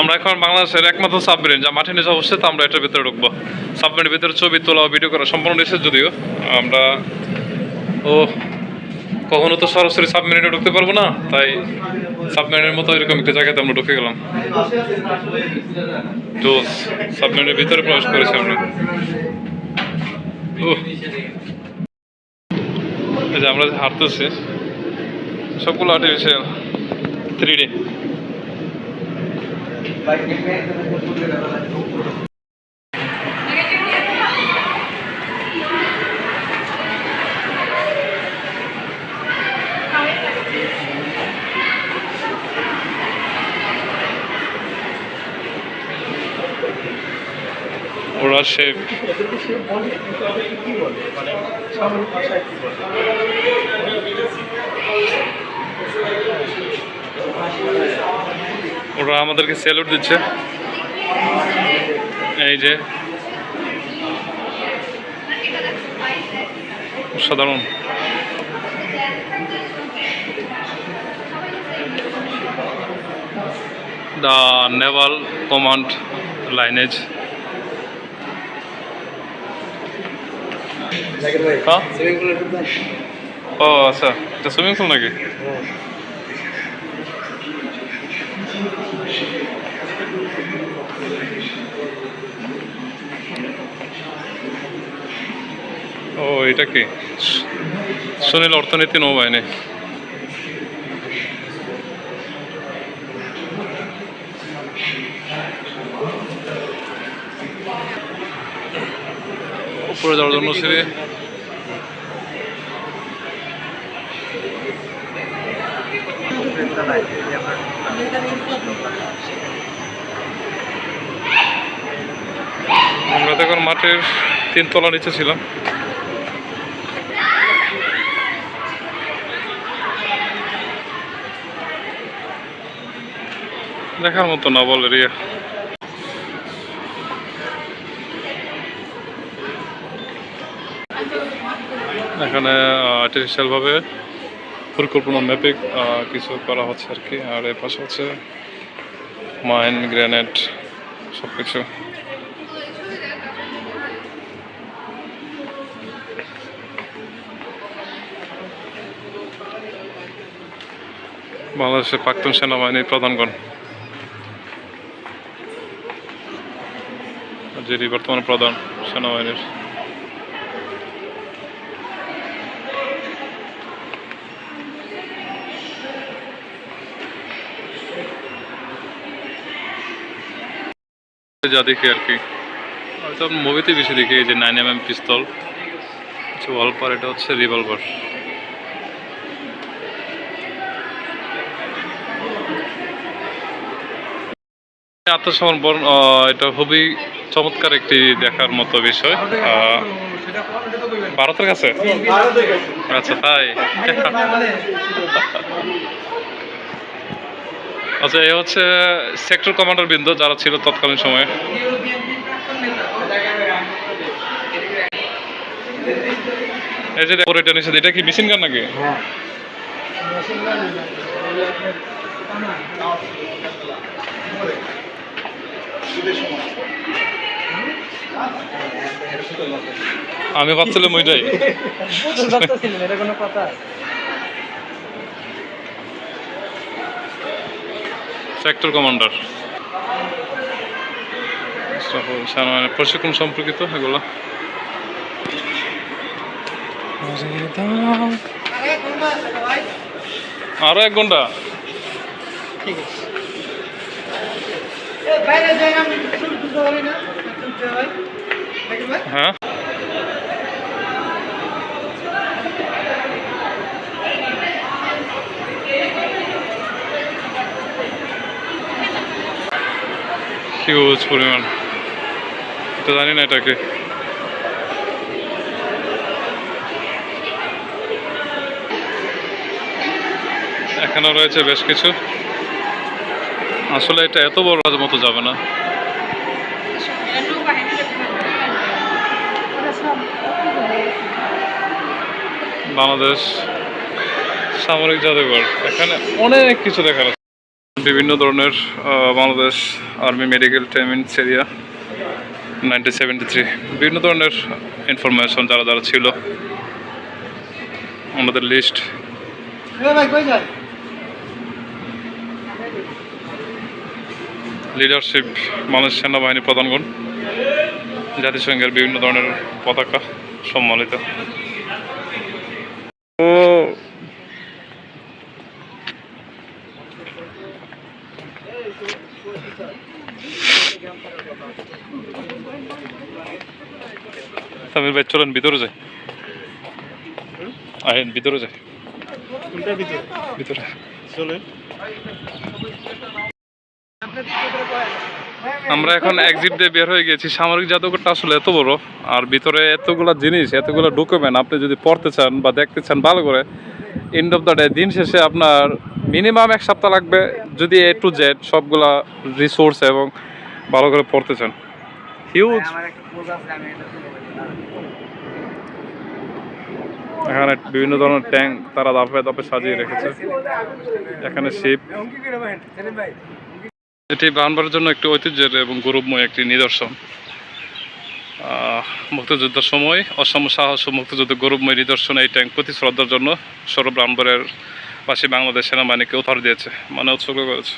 আমরা এখন বাংলাদেশের একমাত্র সাবমেরিন যা মাটির নিচে অবস্থিত, আমরা এটার ভিতরে ঢুকবো। সাবমেরিনের ভিতরে ছবি তোলা ভিডিও করা সম্পূর্ণ নিষেধ, যদিও আমরা কখনো তো সরাসরি সাবমেরিনে ঢুকতে পারবো না, তাই সাবমেরিনের মতো এরকম একটা জায়গাতে আমরা ঢুকে গেলাম। তো সাবমেরিনের ভিতরে প্রবেশ করেছি আমরা। এই যে আমরা হাঁটতেছি, সবগুলো আর্টিফিশিয়াল 3D। ওরা শেপ ওরা আমাদেরকে স্যালুট দিচ্ছে, এই যে সাধারণ। The naval command lineage. ও আচ্ছা, এটা সুইমিং পুল নাকি? ও এটা কি? সুনীল অর্থনীতি নৌবাহিনী। উপরে যাওয়ার জন্য সিঁড়ি। আমরা তখন মাঠের 3 তলা নিচে ছিলাম। দেখার মতো নবল এরিয়া। এখানে আর্টিফিশিয়াল ভাবে পরিকল্পনা ম্যাপিং কিছু করা হচ্ছে আর কি। আর এর পাশে হচ্ছে মাইন, গ্রেনেড, সব কিছু। বাংলাদেশের প্রাক্তন সেনাবাহিনীর প্রধানগণ, যিনি বর্তমানে প্রধান সেনাবাহিনীর। যা দেখি আর কি, হয়তো মুভিতে বেশি দেখি, এই যে 9mm পিস্তল, ওয়ালপার, এটা হচ্ছে রিভলভার। আত্মসমর্পণ, এটা খুবই চমৎকার একটি দেখার মতো বিষয়। ভারতের কাছে? আচ্ছা, তাই? আচ্ছা, এ হচ্ছে সেক্টর কমান্ডার বৃন্দ যারা ছিল তৎকালীন সময়ে। এই যে এটা নিষেধ, এটা কি মেশিন গান নাকি? আমি ভাবছিলাম ওইটাই। সেক্টর কমান্ডার, প্রশিক্ষণ সম্পর্কিত এগুলো। আরো 1 ঘন্টা? ঠিক আছে। হ্যাঁ, হিউজ পরিমাণ, এটা জানি না এটাকে। এখানে রয়েছে বেশ কিছু। আসলে এটা এত বড় মতো যাবে না। বাংলাদেশ সামরিক জাদুঘর, এখানে অনেক কিছু দেখার আছে। বিভিন্ন ধরনের Bangladesh army medical trainings area 1973 বিভিন্ন ধরনের ইনফরমেশন যারা যারা ছিল আমাদের লিস্ট। লিডারশিপ বাংলাদেশ সেনাবাহিনী প্রধানগণ, জাতিসংঘের বিভিন্ন ধরনের পতাকা সম্মানিত। ও তামিল ভাই চলেন ভিতরে যাই, আইন ভিতরে যাই, ভিতরে চলেন। আমরা এখন এক্সিট দিয়ে বের হয়ে গেছি। সামরিক জাদুঘরটা আসলে এত বড়, আর ভিতরে এতগুলা জিনিস, এতগুলো ডকুমেন্ট আপনি যদি পড়তে চান বা দেখতে চান ভালো করে, এন্ড অফ দ্য ডে দিন শেষে আপনার মিনিমাম 1 সপ্তাহ লাগবে যদি A to Z সবগুলা রিসোর্স এবং ভালো করে পড়তে চান। হিউজ। এখানে বিভিন্ন ধরনের ট্যাঙ্ক তারা ধাপে ধাপে সাজিয়ে রেখেছে। এখানে শিপ, এটি বানবার জন্য একটি ঐতিহ্যের এবং গৌরবময় একটি নিদর্শন। মুক্তিযুদ্ধের সময় অসম সাহস ও মুক্তিযুদ্ধের গৌরবময় নিদর্শন এই ট্যাঙ্ক প্রতি শ্রদ্ধার জন্য সৌরভ রানবারের পাশে বাংলাদেশ সেনাবাহিনীকে উদ্ধার দিয়েছে, মানে উৎসর্গ করেছে।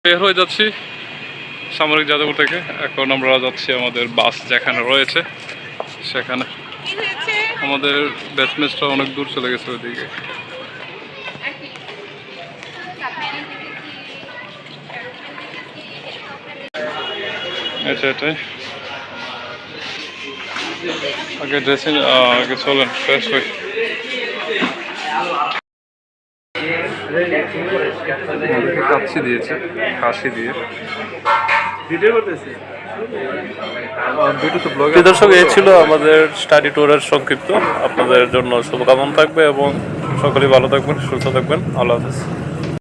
বের হয়ে যাচ্ছি সামরিক জাদুঘর থেকে। এখন আমরা যাচ্ছি আমাদের বাস যেখানে রয়েছে সেখানে। আমাদের ব্যাচমেটটা অনেক দূর চলে গেছে ওইদিকে। এটাই আগে ড্রেসিং, আগে চলেন ফ্রেশ হই। কাচ্ছি দিয়েছে, কাশি দিয়ে দর্শক। এই ছিল আমাদের স্টাডি ট্যুরের সংক্ষিপ্ত। আপনাদের জন্য শুভকামনা থাকবে এবং সকলেই ভালো থাকবেন, সুস্থ থাকবেন। আল্লাহ হাফেজ।